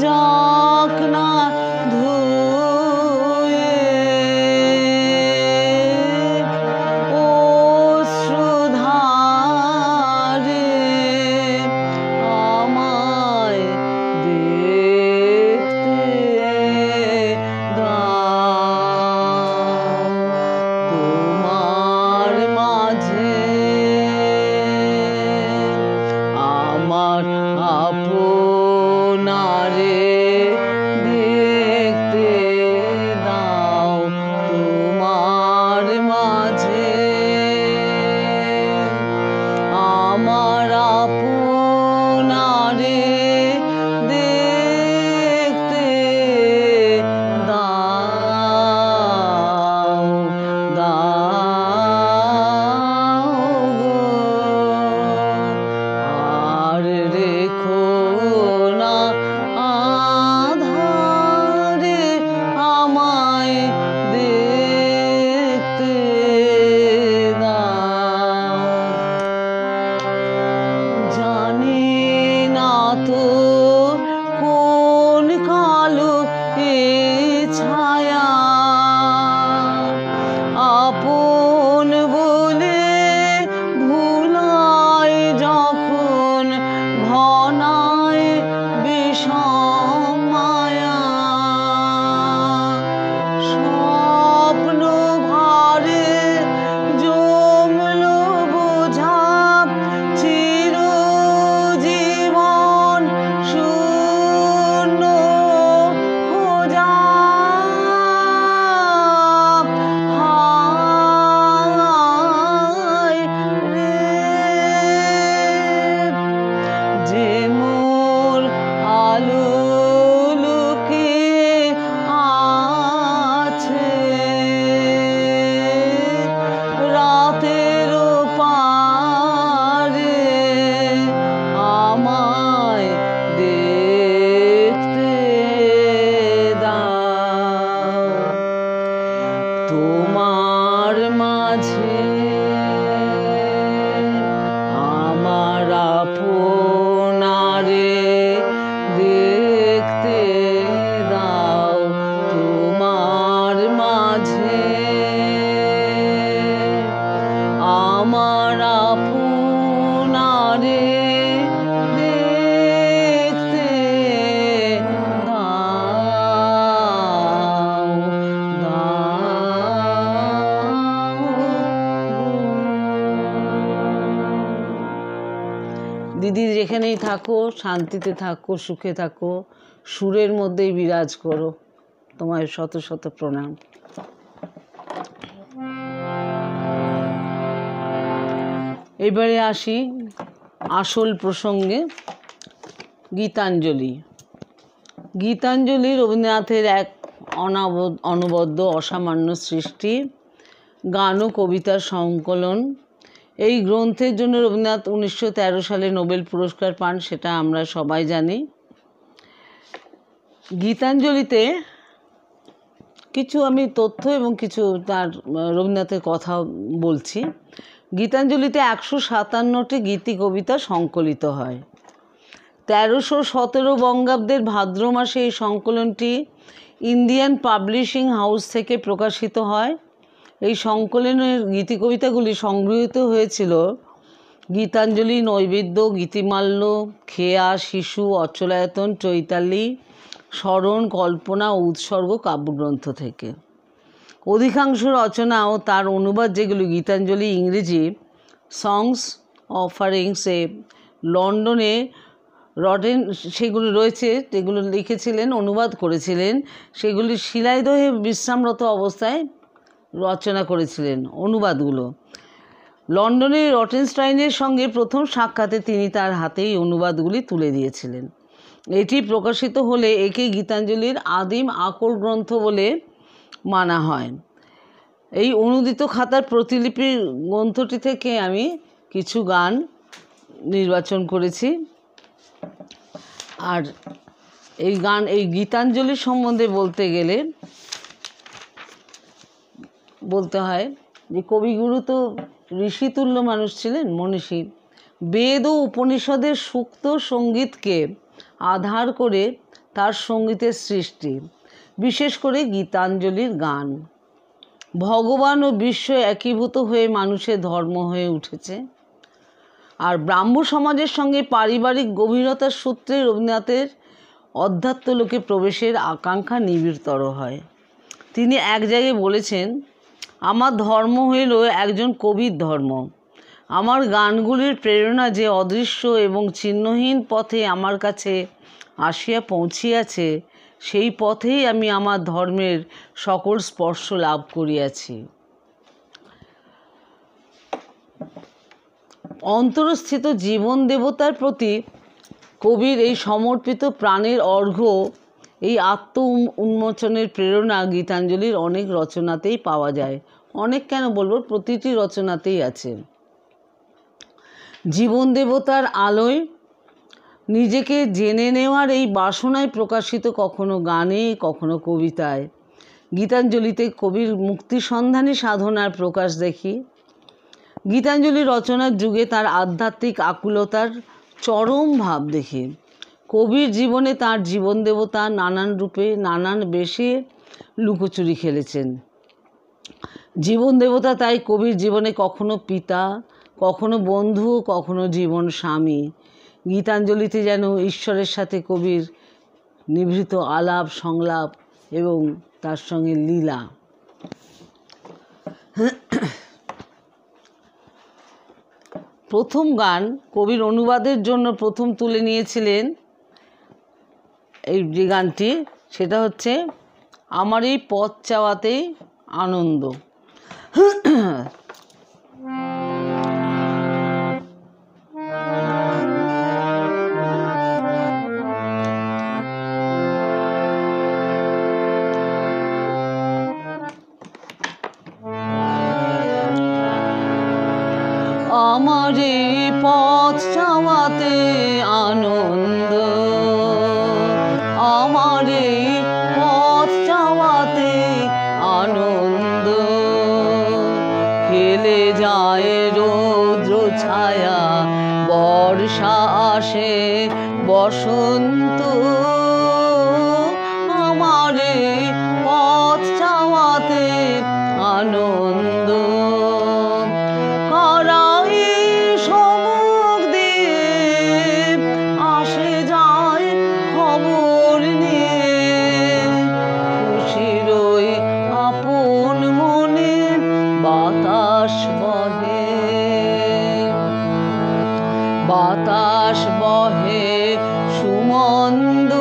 যাক না ধুয়ে অশ্রুধারে আমায় দেখতে দাও তোমার মাঝে আমার আপনারে দেখতে দাও তোমার মাঝে আমার আপনারে দেখতে দাও দাও গো আর রেখো না আধারে আমায় দেখতে দাও জানি না তো কোন কালো এ ছায়া আপন বলে ভুলায় যখন ঘনায় বিষম মায়া স্বপ্ন ভারে জমলো বোঝা চিরজীবন শূন্য খোঁজা হায় রে যে মোর আলো লুকিয়ে আছে রাতের পারে আমায় দেখতে দাও তোমার মাঝে আমার আপনারে দেখতে দাও তোমার মাঝে আমার আপনারে দেখতে দাও দিদি যেখানেই থাকো শান্তিতে থাকো সুখে থাকো সুরের মধ্যেই বিরাজ করো তোমায় শত শত প্রণাম এবারে আসি আসল প্রসঙ্গে গীতাঞ্জলি গীতাঞ্জলি রবীন্দ্রনাথের এক অনবদ্য অসামান্য সৃষ্টি গান ও কবিতার সংকলন এই গ্রন্থের জন্য রবীন্দ্রনাথ 1913 সালে নোবেল পুরস্কার পান সেটা আমরা সবাই জানি গীতাঞ্জলিতে কিছু আমি তথ্য এবং কিছু তার রবীন্দ্রনাথের কথা বলছি গীতাঞ্জলিতে 157টি গীতি কবিতা সংকলিত হয় 1317 বঙ্গাব্দের ভাদ্র মাসে এই সংকলনটি ইন্ডিয়ান পাবলিশিং হাউস থেকে প্রকাশিত হয় এই সংকলনের গীতি কবিতাগুলি সংগৃহীত হয়েছিল গীতাঞ্জলি নৈবেদ্য গীতিমাল্য খেয়া শিশু অচলায়তন চৈতালি স্মরণ কল্পনা ও উৎসর্গ কাব্যগ্রন্থ থেকে অধিকাংশ রচনা ও তার অনুবাদ যেগুলি গীতাঞ্জলি ইংরেজি সংস অফারিংসে লন্ডনে রডেন সেগুলি রয়েছে যেগুলো লিখেছিলেন অনুবাদ করেছিলেন সেগুলি শিলাইদহে বিশ্রামরত অবস্থায় রচনা করেছিলেন অনুবাদগুলো লন্ডনে রটেনস্টাইনের সঙ্গে প্রথম সাক্ষাতে তিনি তার হাতেই অনুবাদগুলি তুলে দিয়েছিলেন এটি প্রকাশিত হলে একে গীতাঞ্জলির আদিম আকর গ্রন্থ বলে মানা হয় এই অনুদিত খাতার প্রতিলিপি গ্রন্থটি থেকে আমি কিছু গান নির্বাচন করেছি আর এই গীতাঞ্জলি সম্বন্ধে বলতে গেলে বলতে হয় যে কবিগুরু তো ঋষিতুল্য মানুষ ছিলেন মনীষী বেদ ও উপনিষদের সুক্ত সঙ্গীতকে আধার করে তার সঙ্গীতের সৃষ্টি, বিশেষ করে গীতাঞ্জলির গান। ভগবান ও বিশ্ব একীভূত হয়ে মানুষের ধর্ম হয়ে উঠেছে। আর ব্রাহ্ম সমাজের সঙ্গে পারিবারিক গভীরতার সূত্রে রবীন্দ্রনাথের অধ্যাত্মলোকে প্রবেশের আকাঙ্ক্ষা নিবিড়তর হয়। তিনি এক জায়গায় বলেছেন, আমার ধর্ম হইল একজন কবির ধর্ম। আমার গানগুলির প্রেরণা যে অদৃশ্য এবং চিহ্নহীন পথে আমার কাছে আসিয়া পৌঁছিয়াছে, সেই পথেই আমি আমার ধর্মের সকল স্পর্শ লাভ করিয়াছি। অন্তরস্থিত জীবন দেবতার প্রতি কবির এই সমর্পিত প্রাণের অর্ঘ্য, এই আত্ম উন্মোচনের প্রেরণা গীতাঞ্জলির অনেক রচনাতেই পাওয়া যায়। অনেক কেন বলবো, প্রতিটি রচনাতেই আছে। জীবন দেবতার আলোয় নিজেকে জেনে নেওয়ার এই বাসনায় প্রকাশিত, কখনো গানে, কখনো কবিতায়। গীতাঞ্জলিতে কবির মুক্তিসন্ধানী সাধনার প্রকাশ দেখি। গীতাঞ্জলি রচনার যুগে তার আধ্যাত্মিক আকুলতার চরম ভাব দেখি। কবির জীবনে তার জীবন দেবতা নানান রূপে, নানান বেশে লুকোচুরি খেলেছেন। জীবন দেবতা তাই কবির জীবনে কখনো পিতা, কখনো বন্ধু, কখনো জীবন স্বামী। গীতাঞ্জলিতে যেন ঈশ্বরের সাথে কবির নিভৃত আলাপ সংলাপ এবং তার সঙ্গে লীলা। প্রথম গান কবির অনুবাদের জন্য প্রথম তুলে নিয়েছিলেন এই যে গানটি, সেটা হচ্ছে আমার এই পথ চাওয়াতেই আনন্দ। আমার এই পথ চাওয়াতে আনন্দ, আমার এই পথ চাওয়াতে আনন্দ, খেলে যায় রৌদ্র ছায়া, বর্ষা আসে বসন্ত, আমার এই পথ চাওয়াতে আনন্দ। বাতাস বহে সুমন্দ,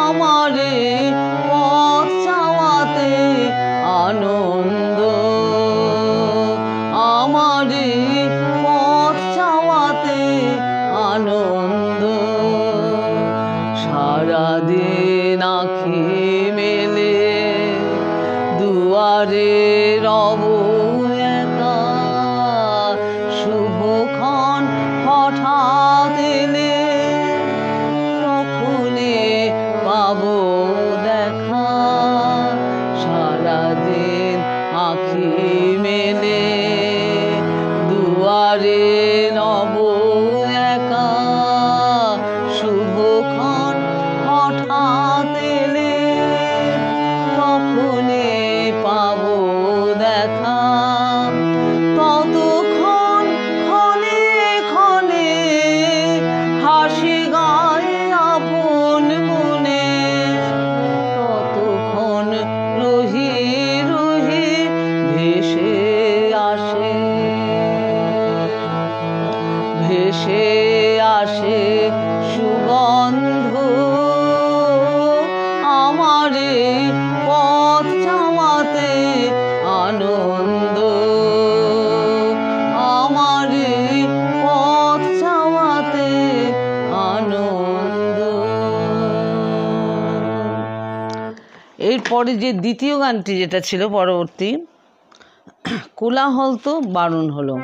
আমার পথ চাওয়াতে আনন্দ, আমার পথ চাওয়াতে আনন্দ। সারাদিন আঁখি মেলে দুয়ারে রব একা, শুভক্ষণ হঠাৎ এলে তখনই পাবো দেখা। সারাদিন আঁখি মেলে দুয়ারে রব একা, শুভক্ষণ হঠাৎ এলে তখনই পাবো দেখা। ততক্ষণ ক্ষণে ক্ষণে হাসি গায় আপন মনে, ততক্ষণ রহি রহি ভেসে আসে, ভেসে আসে সুগন্ধ, আমার পথ চাওয়াতে আনন্দ, আমার পথ চাওয়াতে আনন্দ। এরপরে যে দ্বিতীয় গানটি যেটা ছিল পরবর্তী, কোলাহল তো বারণ হলো।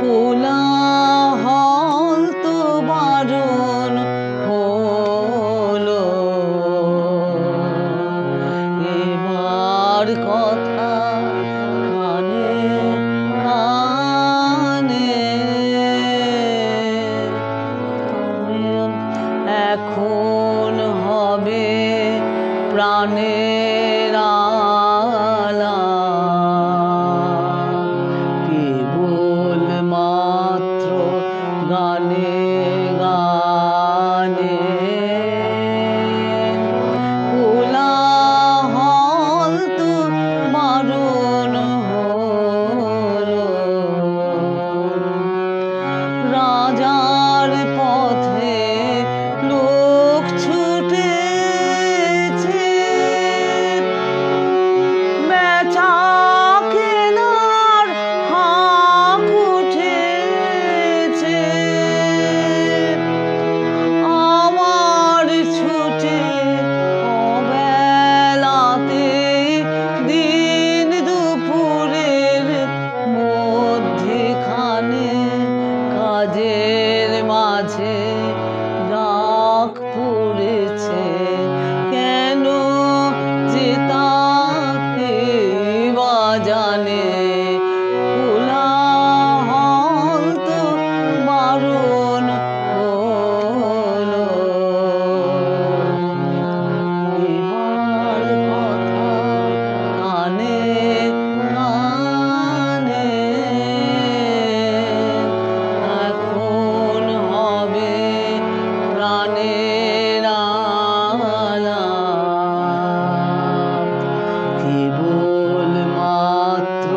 কোলাহল তো বারণ হলো, প্রাণের আলা কেবল মাত্র গানে গানে কোলাহল তো মারণ হলো রাজার পথে লোক ছুটেছে বেচা কেনার হাঁক উঠেছে আমার ছুটে অবেলাতে দিন দুপুরের মধ্যেখানে কাজের মাঝে রাগ পড়েছে কেন যে তাকে বা জানে কোলাহল তো বারণ হলো এবার কথা কানে কানে এখন হবে প্রাণের আলাপ কেবল মাত্র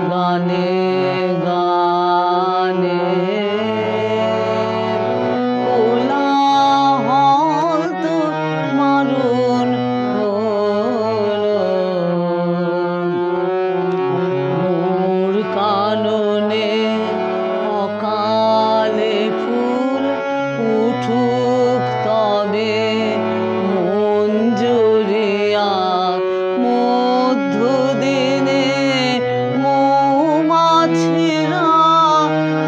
গানে গানে কোলাহল তো মারণ হলো মোর কাননে অকালে ফুল উঠুক তবে মঞ্জুরিয়া মধ্যদিনে মৌমাছিরা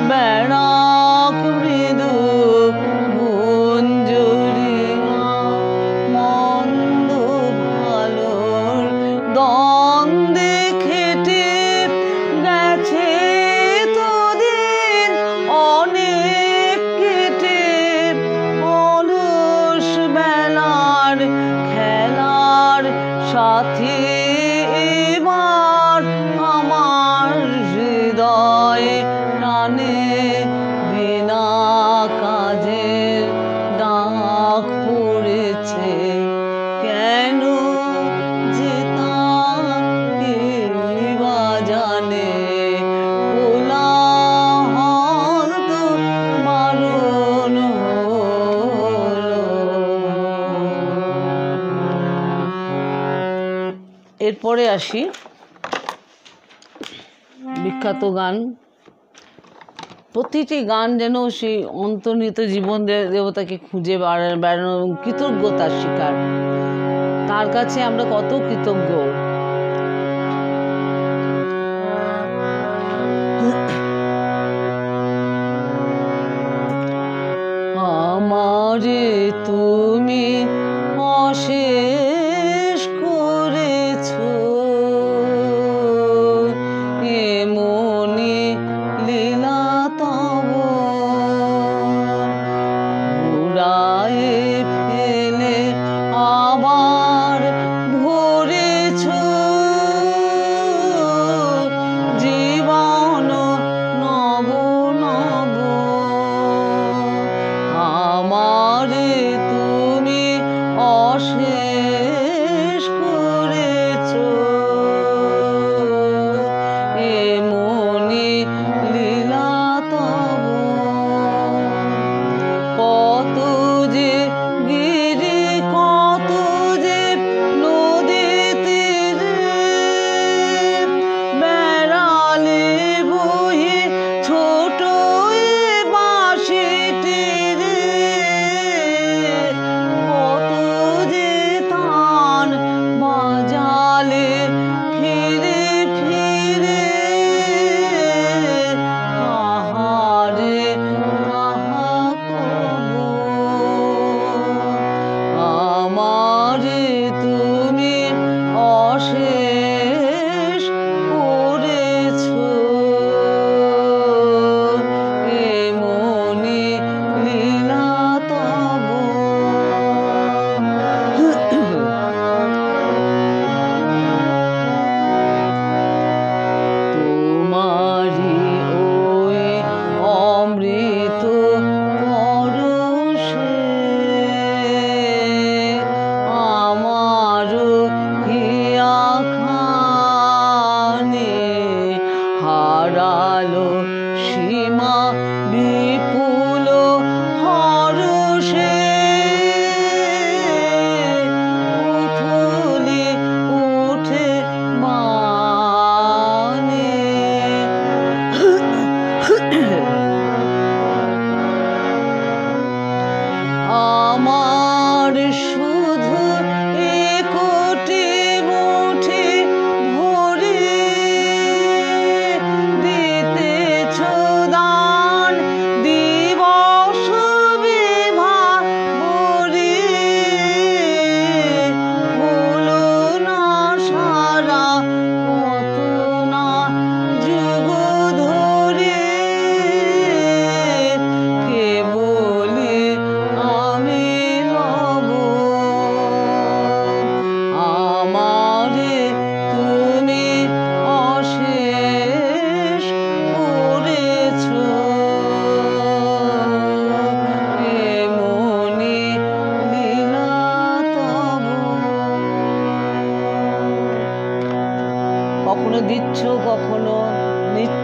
বেড়াক মৃদু মঞ্জুরিয়া মন্দ ভালোর দ্বন্দ্বে খেটে গেছে তো দিন অনেক কেটে অলস বেলার খেলার সাথে এবার আমার হৃদয়ে প্রাণে বিনা কাজের ডাক পড়েছে কেন যে তাকে বা জানে কোলাহল তো বারণ হলো এরপরে আসি বিখ্যাত গান প্রতিটি গান যেন সেই অন্তর্নিহিত জীবন দেবতাকে খুঁজে বেড়ানো এবং কৃতজ্ঞতার শিকার তার কাছে আমরা কত কৃতজ্ঞ আমারে তুমি অশেষ করেছো এমনি লীলা তব ঘুরায়ে ফেলে আবার ভরেছো জীবন নব নব আমারে তুমি অশেষ করেছো এমনি লীলা তব কত যে গিরি কত যে নদীতে বেড়ালে বহি ছোট বাঁশিটি রে কত যে তা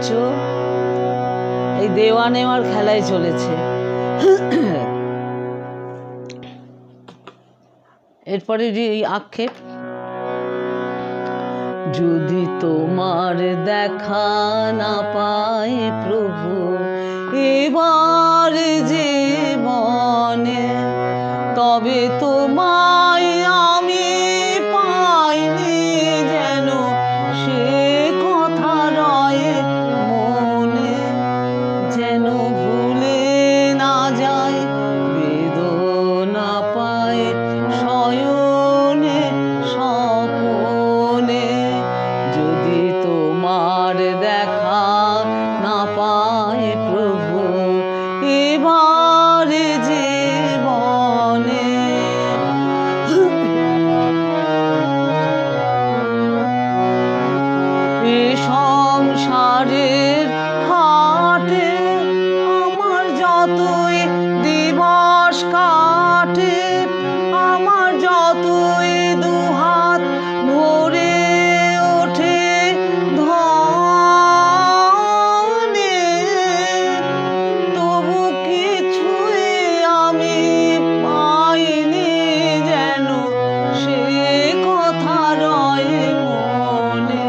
দেখছো এই দেওয়া নেওয়ার খেলায় চলেছে। এরপরে এই আক্ষেপ, যদি তোমার দেখা না পায় প্রভু এবার জীবনে, তবে তোমায় আমি পাইনি যেন সে কথা রয়ে মনে, যেন ভুলে না যায় বেদনা পায় শয়নে স্বপনে, যদি তোমার দেখা না পায় প্রভু এবার জীবনে। এ সংসারের হাটে আমার যতই দিবস কাটে, আমার যতই দুহাত ভরে ওঠে ধনে, তবু কিছুই আমি পাইনি যেন সে কথা রয়ে মনে,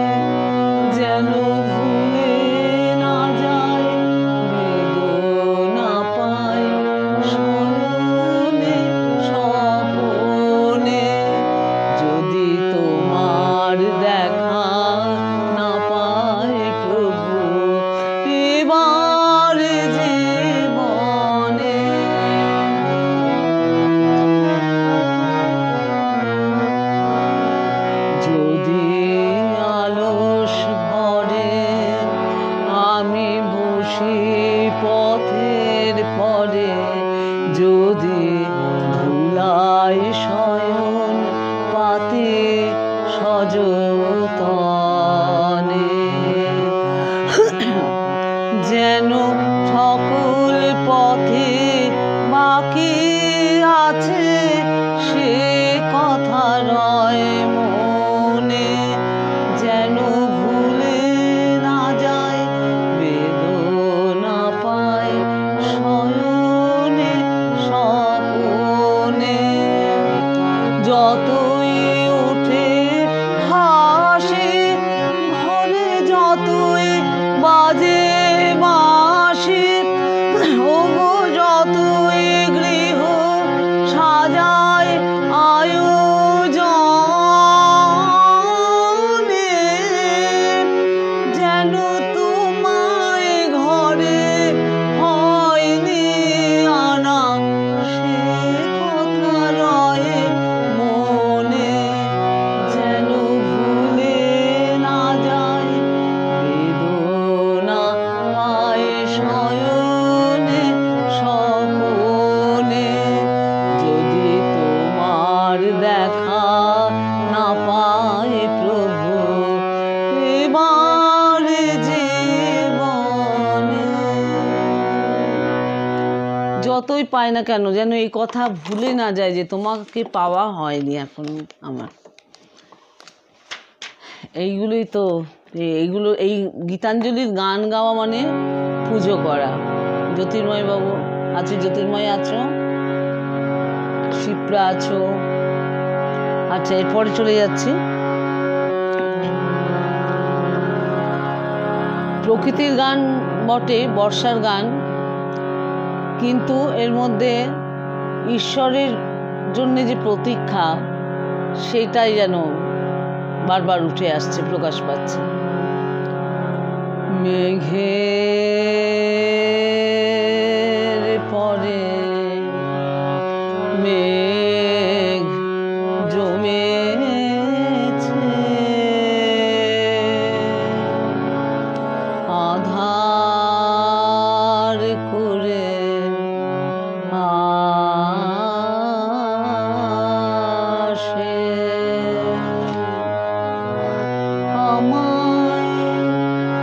যেন ভুলে না যায় বেদনা পায় শয়নে স্বপনে, যদি তোমার দেখা না পায় প্রভু এবার জীবনে। যদি আলস ভরে আমি বসি পথের পরে, যদি ধুলাই শয়ন পাতে সযতনে, যেন সকল পথে বাকি আছে সে কথা রয় মনে, যেন ভুলে না যায় বেদনা পায় শয়নে স্বপনে, যতই উঠে হাসি ঘরে যতই বাজে বাঁশি, ওগো যতই গৃহ সাজায় আয়োজনে, যেন তোমায় ঘরে হয়নি আনা সে কথা রয়ে মনে, যেন ভুলে না যায় বেদনা পায় শয়নে স্বপনে, যদি তোমার দেখা না পায় প্রভু এবার জীবনে। যতই পায় না কেন যেন এই কথা ভুলে না যায় যে তোমাকে পাওয়া হয়নি এখন আমার। এইগুলোই তো, এইগুলো এই গীতাঞ্জলির গান গাওয়া মানে পুজো করা। জ্যোতির্ময় বাবু আছো, জ্যোতির্ময় আছো, শিপ্রা আছো। আচ্ছা, এরপরে চলে যাচ্ছি। প্রকৃতির গান বটে, বর্ষার গান, কিন্তু এর মধ্যে ঈশ্বরের জন্য যে প্রতীক্ষা সেটাই যেন বারবার উঠে আসছে, প্রকাশ পাচ্ছে। মেঘের পরে মেঘ জমেছে, আধার করে আসে, আমায়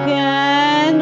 কেন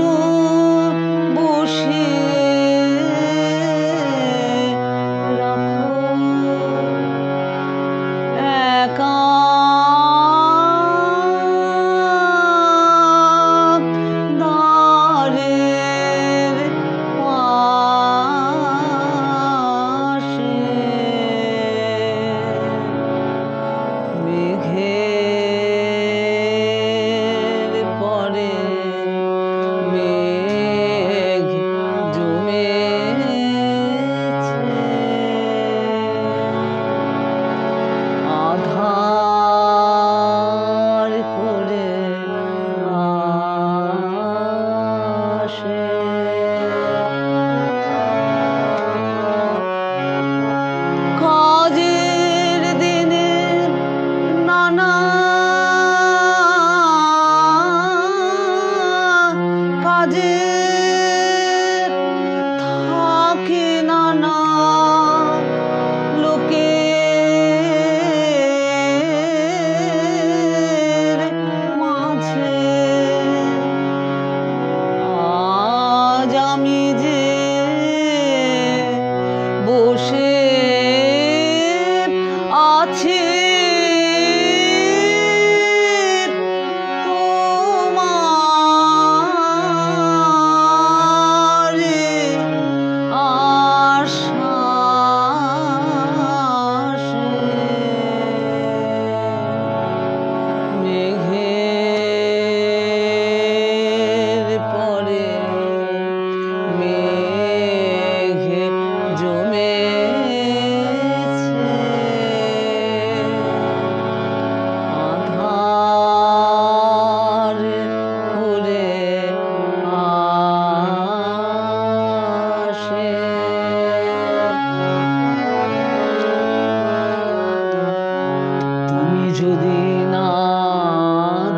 যদি না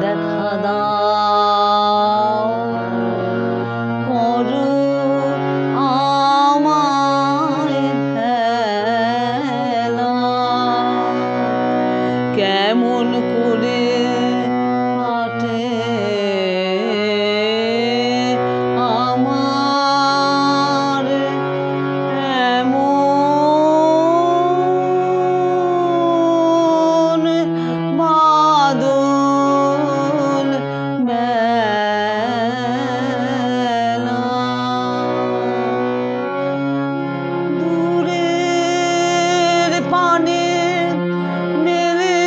দেখা দাও, করো আমায় হেলা, কেমন করে কাটে আমার এমন বাদল বেলা। দূরের পানে মেলে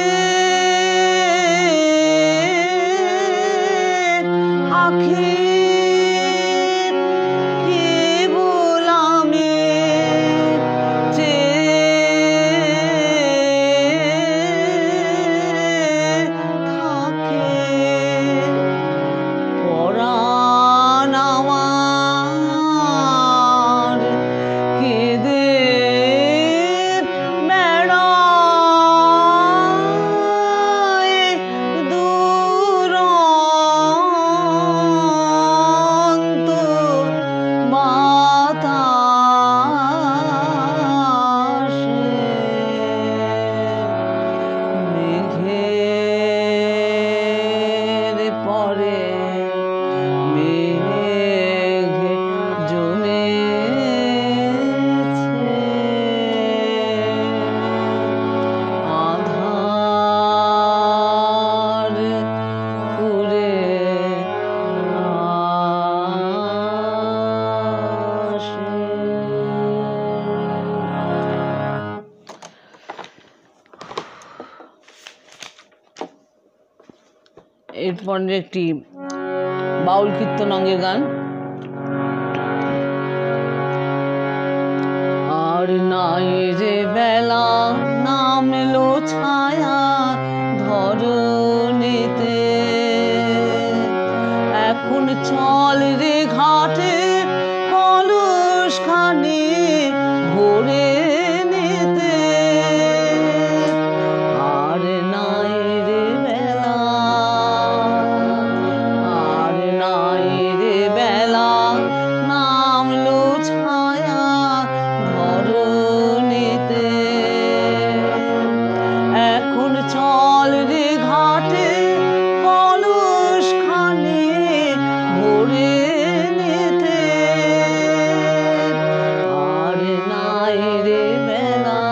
আখি, কেবল আমি চেয়ে থাকে পরাণ আমার কেঁদে বেড়ায় দুরন্ত বাতাসে। মেঘের পরে মেঘ জমেছে, আধার পুরে আসে। এরপর একটি বাউল কীর্তন অঙ্গের গান। আর নাই রে বেলা নামলো ছায়া ধরণীতে, এখন চল রে ঘাটে কলস খানি ভরে নিতে। আর নাই রে বেলা, আর নাই রে বেলা নামলো ছায়া ধরণীতে, এখন চল রে ঘাটে কলস খানি ভরে নিতে। আর নাই রে বেলা,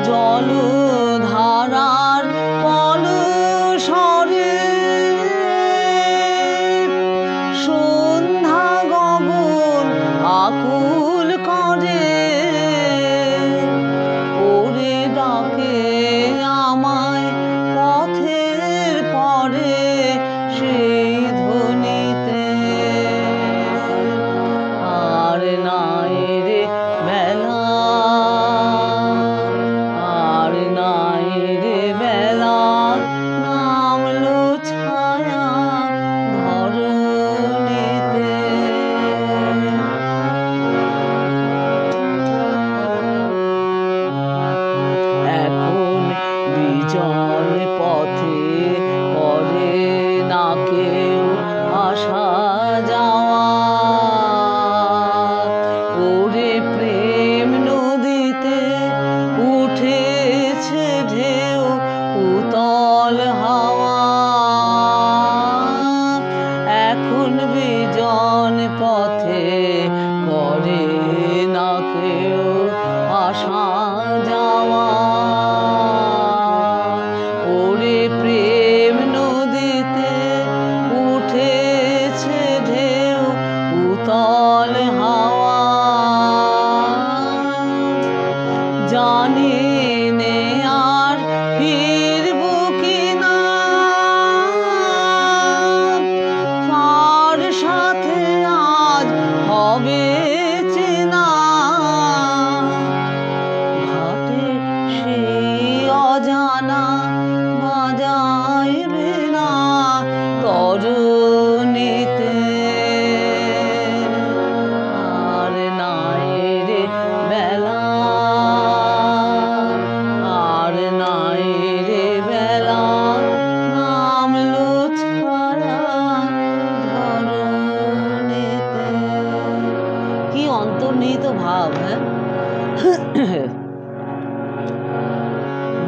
জলধারার কলসরে সন্ধ্যা গগন আকুল করে, ওরে ডাকে আমায় পথের পরে সেই ধ্বনিতে। আর নাই রে বেলা, আর নাই রে বেলা নামলো ছায়া ধরণীতে। এখন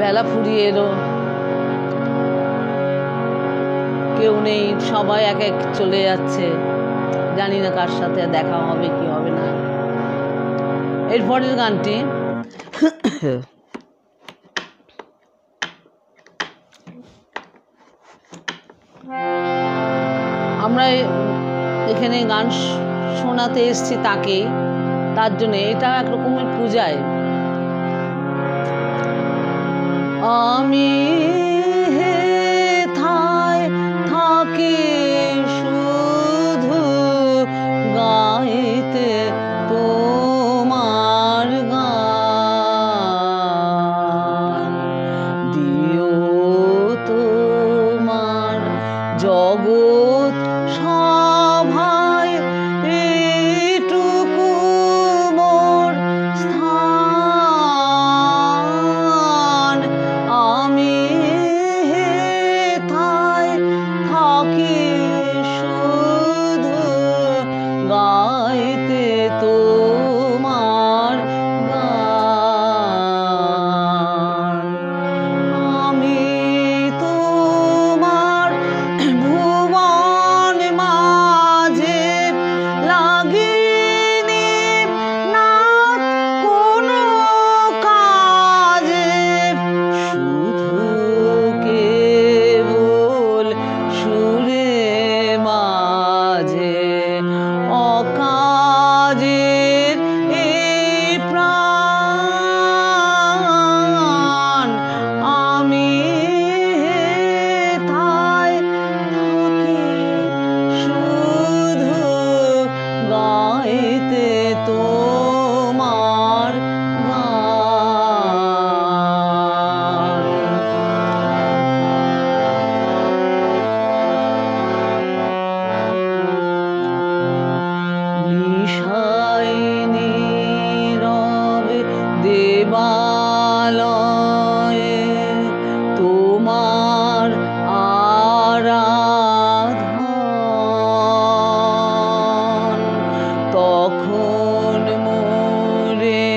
বেলা ফুরিয়ে এলো, কেউ নেই, সবাই এক এক চলে যাচ্ছে, জানি না কার সাথে দেখা হবে কি হবে না। এরপরের গানটি আমরা এখানে গান শোনাতে এসছি তাকে, তার জন্য এটা এক রকমের পূজায়। আমি হেথায় থাকি শুধু গাইতে তোমার গান, দিও তোমার জগৎ সভায় এইটুকু মোর স্থান। আমি হেথায় থাকি শুধু গাইতে তোমার গান, আমি তোমার ভুবন মাঝে লাগিনি না কোনো কাজে, শুধু কেবল সুরে মাঝে অকাজের এই প্রাণ। আমি হেথায় থাকি শুধু গাইতে তোমার গান। নিশায় নীরবে দেবালয়ে তোমার আরাধন, তখন মোরে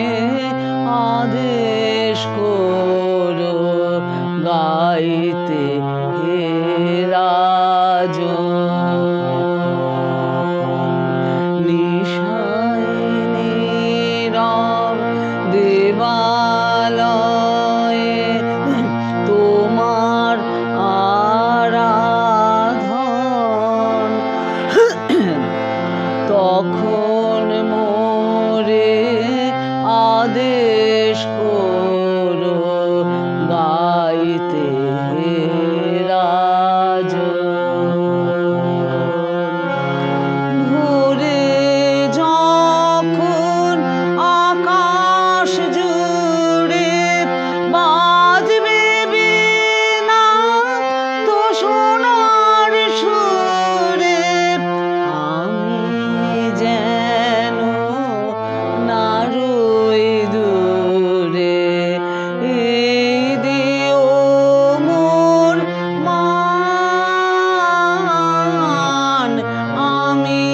আদেশ করো গাইতে হে রাজন। নিশায় নীরব দেবালয়ে তোমার আরাধন, তখন মোরে আদেশ করো গাইতে হে রাজন। ভোরে যখন আকাশ জুড়ে বাজবে বীণা তো সোনার সুরে, আমি যেন না রই দূরে, এই দিও মোর মান। আমি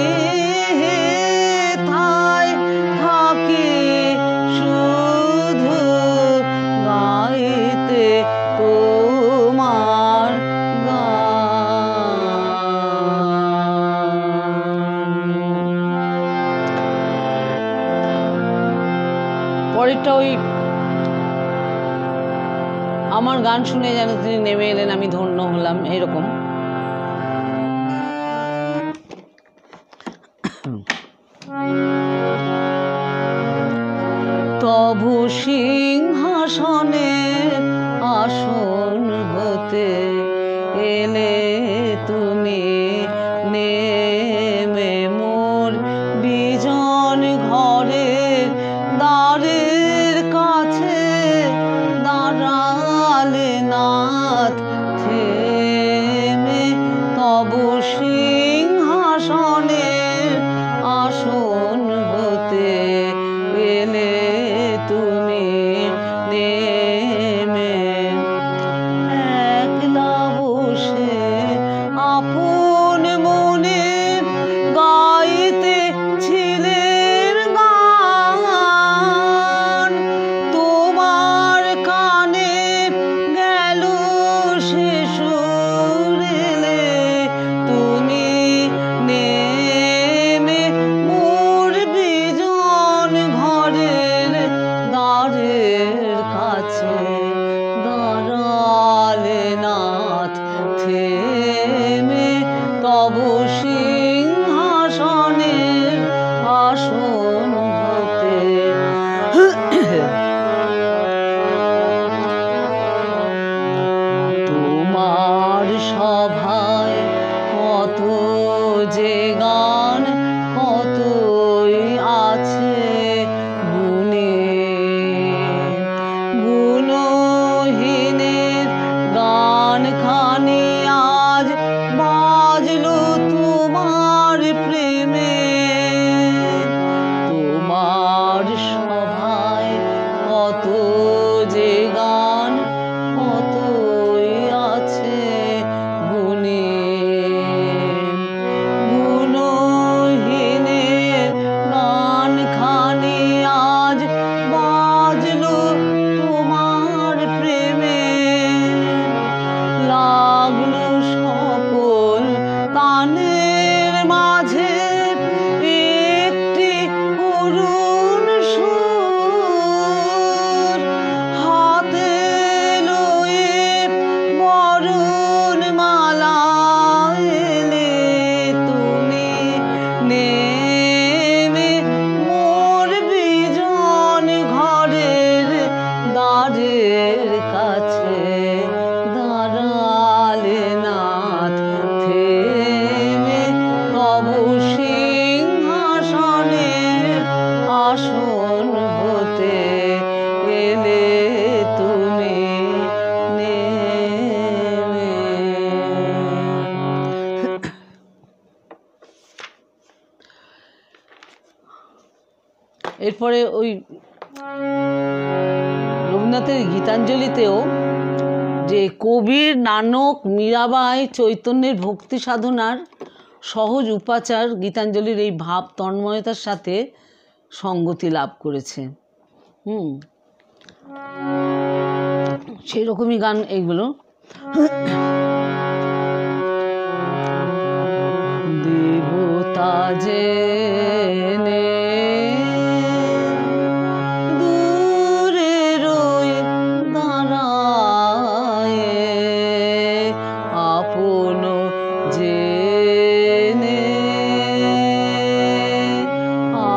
হেথায় থাকি শুধু গাইতে তোমার গান। পরেরটা ওই আমার গান শুনে যেন তিনি নেমে এলেন, আমি ধন্য হলাম, এরকম। তবু সিংহাসনে আসন হতে এলে তুমি নেমে মোর বিজন ঘরের দ্বারের কাছে দাঁড়ালে নাথ থেমে। তবু সিংহাসনের আসন হতে এলে তুমি নেমে, একলা বসে আপন মনে হীনের গান খানি আজ বাজলো তোমার প্রেমে। তোমার সভায় কত যে গান কতই আছে গুণে। গুণহীনের গান খানি আজ বাজলো তোমার প্রেমে। লাগলো সকল তানের মাঝে একটি করুণ সুর। হাতে লয়ে বরণ মালা এলে তুমি নেমে মোর বিজন ঘরের দ্বারের কাছে দাঁড়ালে নাথ থেমে। তব সিংহাসনের আসন হতে এলে তুমি নেমে। এরপরে ওই রবীন্দ্রনাথের গীতাঞ্জলিতেও যে কবির, নানক, মীরাবাই, চৈতন্যের ভক্তি সাধনার সহজ উপাচার গীতাঞ্জলির এই ভাব তন্ময়তার সাথে সঙ্গতি লাভ করেছে। সেই রকমই গান এইগুলো। দেবতা জেনে দূরে রয়ে দাঁড়ায়, আপন জেনে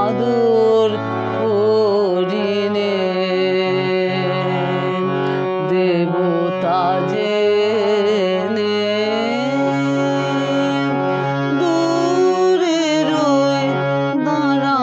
আদর করিনে। দেবতা জেনে দূরে রয়ে দাঁড়ায়,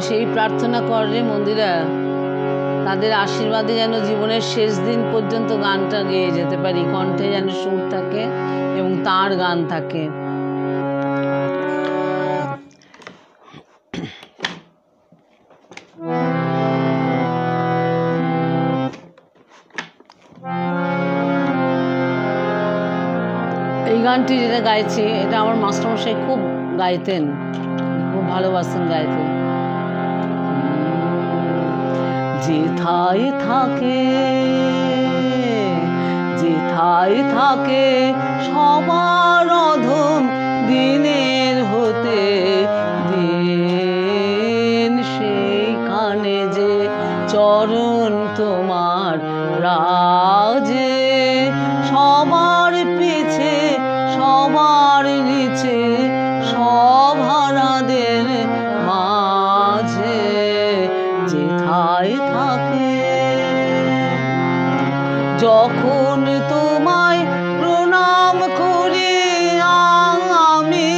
সেই প্রার্থনা কর রে মন্দিরা, তাদের আশীর্বাদে যেন জীবনের শেষ দিন পর্যন্ত গানটা গেয়ে যেতে পারি, কণ্ঠে যেন সুর থাকে এবং তার গান থাকে। এই গানটি যেটা গাইছি এটা আমার মাস্টারমশাই খুব গাইতেন, খুব ভালোবাসতেন গাইতে। যেথায় থাকে যেথায় থাকে সবার অধম দিনের হতে দিন, সেইখানে যে চরণ তোমার রাজে, সবার পিছে সবার নিচে সভারাদের মাঝে যেথায় থাকে। যখন তোমায় প্রণাম করি আমি,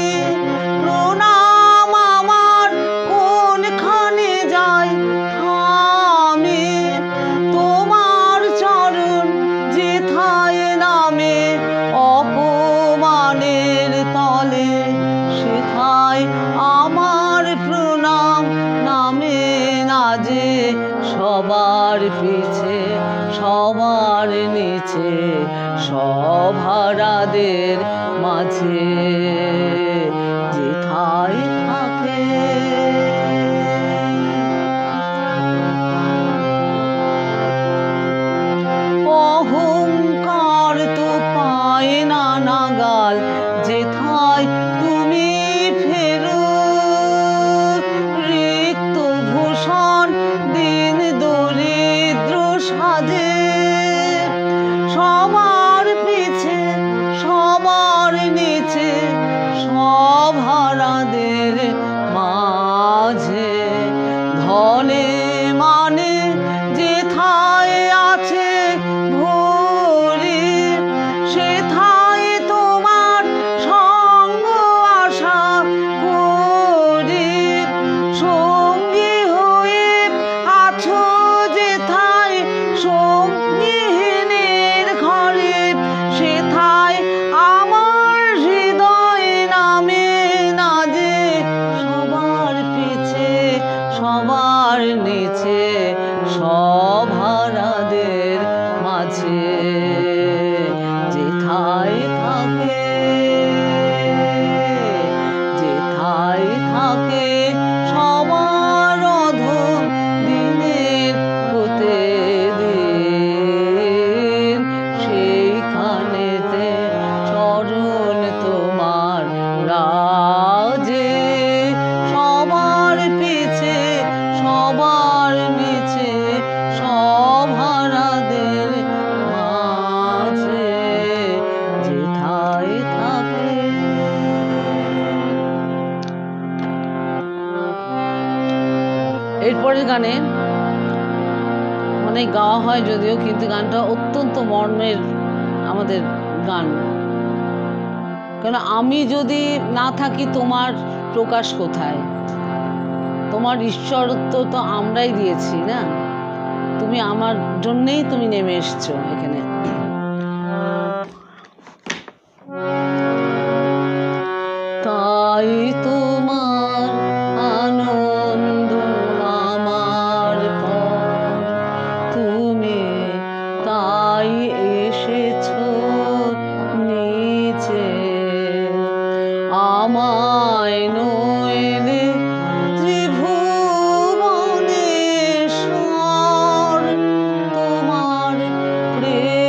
প্রণাম আমার কোনখানে যায় থামে, তোমার চরণ যেথায় নামে অপমানের তলে, সেথায় আমার প্রণাম নামে না যে সবার পিছে সবার নিচে সভারাদের মাঝে যেথায় থাকে। অহংকার তো পায় না নাগাল যেথায় তুমি ফেরো, রিক্ত ভূষণ দিন দরিদ্র সাজে, সবার পিছে সবার নিচে সভারাদের মাঝে, ধনে মানে যেথায় আছে ভরি, সেথায় তোমার সঙ্গ আশা করি, সঙ্গী হয়ে আছো যেথায় সঙ্গীহীনের ঘরে, সেথায় আমার হৃদয় নামে না যে সবার পিছে সবার নিচে সভারাদের মাঝে যেথায় থাকে যেথায় থাকে সবার অধম দিনের হতে দিন, সেইখানেতে চরণ তোমার রাজে, সবার পিছে সবার নিচে সভারাদের মাঝে যেথায় থাকে। এরপরের গানে অনেক গাওয়া হয় যদিও, কিন্তু গানটা অত্যন্ত মর্মের আমাদের গান। কেন আমি যদি না থাকি তোমার প্রকাশ কোথায়? তোমার ঈশ্বরত্ব তো আমরাই দিয়েছি না, তুমি আমার জন্যেই তুমি নেমে এসছো এখানে। তাই তোমার আনন্দ আমার পর, তুমি তাই এসেছো নিচে, আমায় নইলে ত্রিভুবনেশ্বর তোমার প্রেম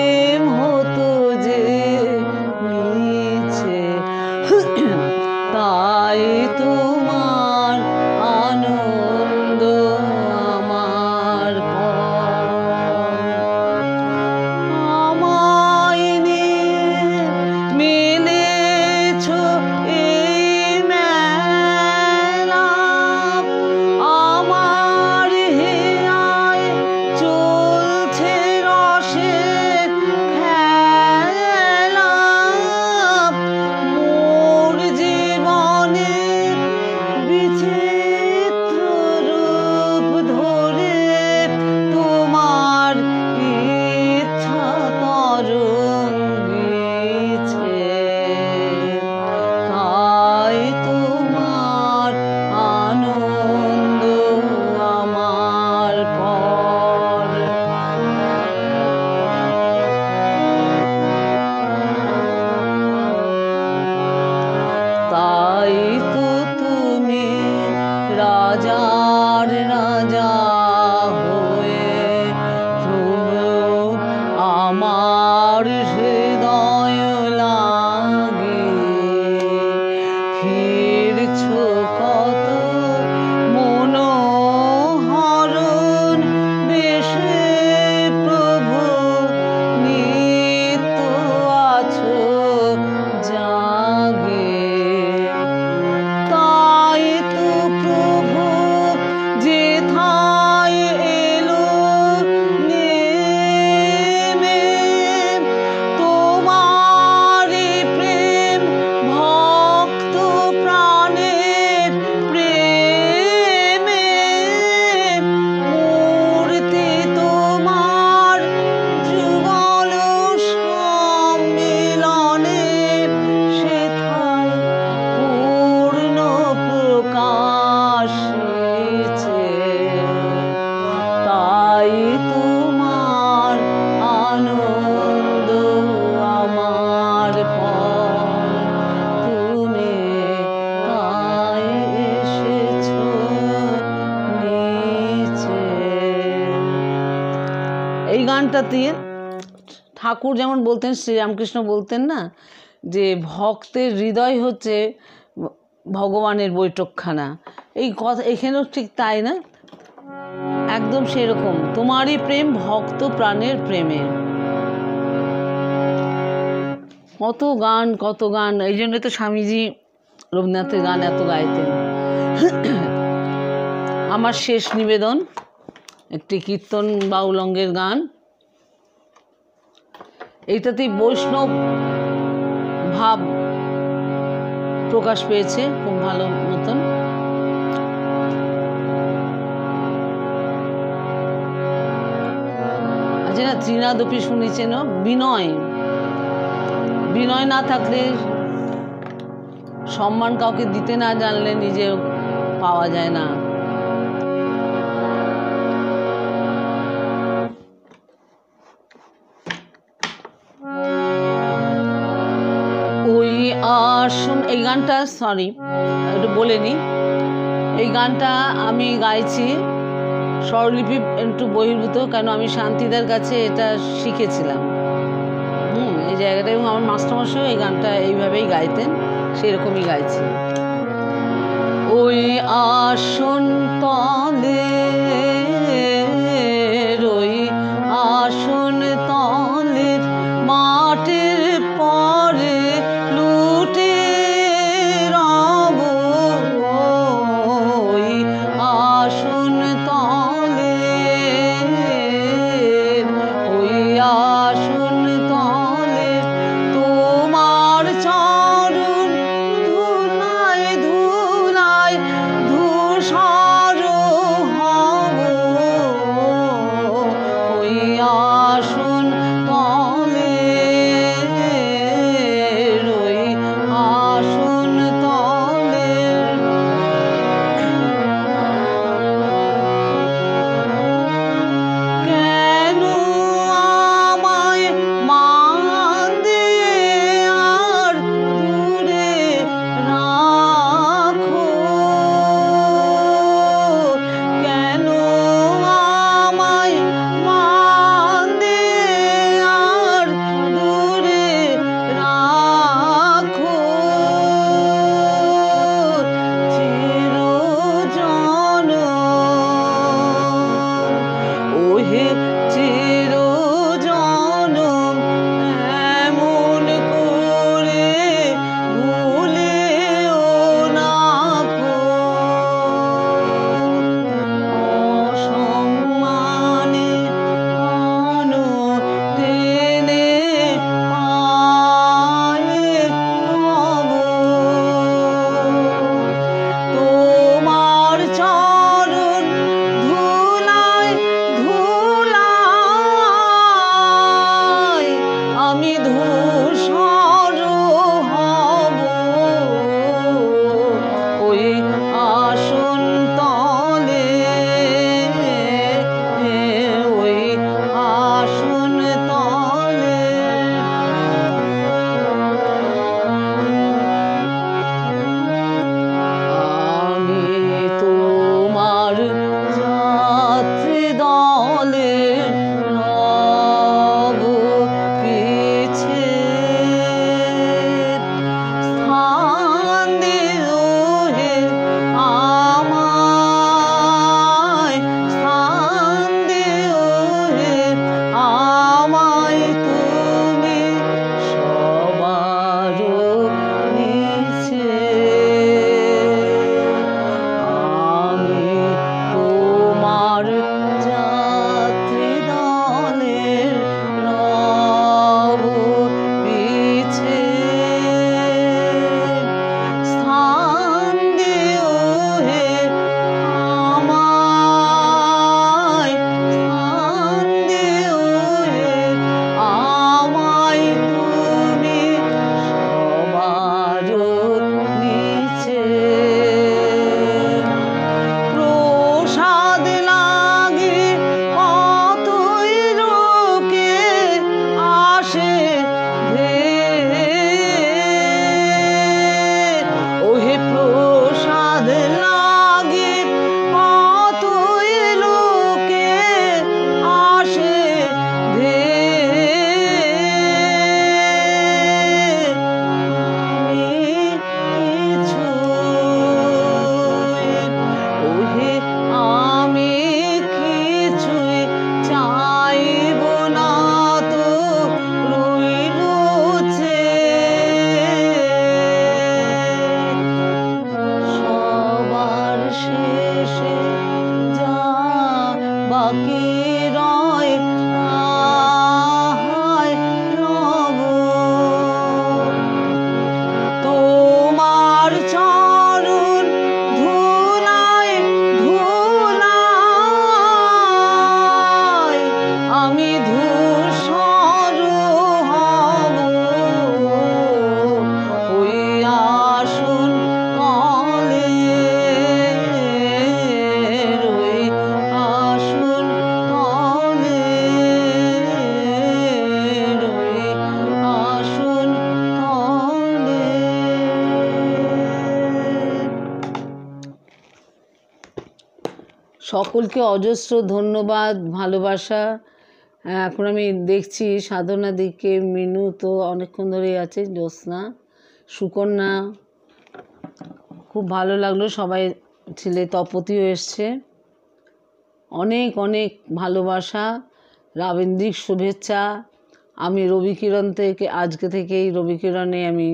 এই গানটাতে ঠাকুর যেমন বলতেন, শ্রীরামকৃষ্ণ বলতেন না, যে ভক্তের হৃদয় হচ্ছে ভগবানের বৈঠকখানা। এই কথা এখানেও ঠিক তাই না, একদম সেরকম। তোমারই প্রেম ভক্ত প্রাণের প্রেমে। কত গান কত গান। এই জন্য তো স্বামীজি রবীন্দ্রনাথের গান এত গাইতেন। আমার শেষ নিবেদন একটি কীর্তন বাউল অঙ্গের গান। এইটাতেই বৈষ্ণব ভাব প্রকাশ পেয়েছে খুব ভালো মতন। আচ্ছা না, ত্রিনাদপি শুনেছেন, বিনয়। বিনয় না থাকলে, সম্মান কাউকে দিতে না জানলে নিজেও পাওয়া যায় না। ওই আসুন, এই গানটা সরি একটু বলে নিই, এই গানটা আমি গাইছি স্বরলিপি একটু বহির্ভূত, কেন আমি শান্তিদার কাছে এটা শিখেছিলাম। এই জায়গাটা, এবং আমার মাস্টারমশাইও এই গানটা এইভাবেই গাইতেন, সেরকমই গাইছি। ওই আসন তলে, ওই আসন তলে মাটির পরে লুটে রব, ওই আসন তলে, ওই আসন তলে তোমার চরণ ধুলায় ধুলায় ধূসর বাকি রয় আহায় রব তোমার চরণ ধুলায় ধুলায় আমি ধূসর হব ওই আসন তলে ওই আসন তলে ওই আসন তলে। সকলকে অজস্র ধন্যবাদ, ভালোবাসা। এখন আমি দেখছি সাধনা দিকে, মিনু তো অনেকক্ষণ ধরেই আছে, জ্যোৎস্না, সুকন্যা, খুব ভালো লাগলো, সবাই ছেলে তপতিও এসছে, অনেক অনেক ভালোবাসা, রাবীন্দ্রিক শুভেচ্ছা। আমি রবিকিরণ থেকে আজকে থেকেই রবিকিরণে আমি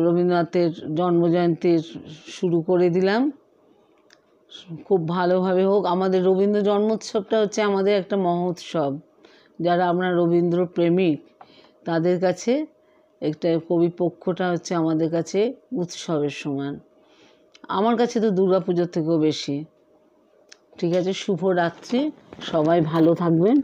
রবীন্দ্রনাথের জন্মজয়ন্তী শুরু করে দিলাম। খুব ভালোভাবে হোক। আমাদের রবীন্দ্র জন্মোৎসবটা হচ্ছে আমাদের একটা মহোৎসব। যারা আমরা রবীন্দ্র প্রেমিক তাদের কাছে একটা কবিপক্ষটা হচ্ছে আমাদের কাছে উৎসবের সমান। আমার কাছে তো দুর্গাপুজোর থেকেও বেশি। ঠিক আছে, শুভরাত্রি, সবাই ভালো থাকবেন।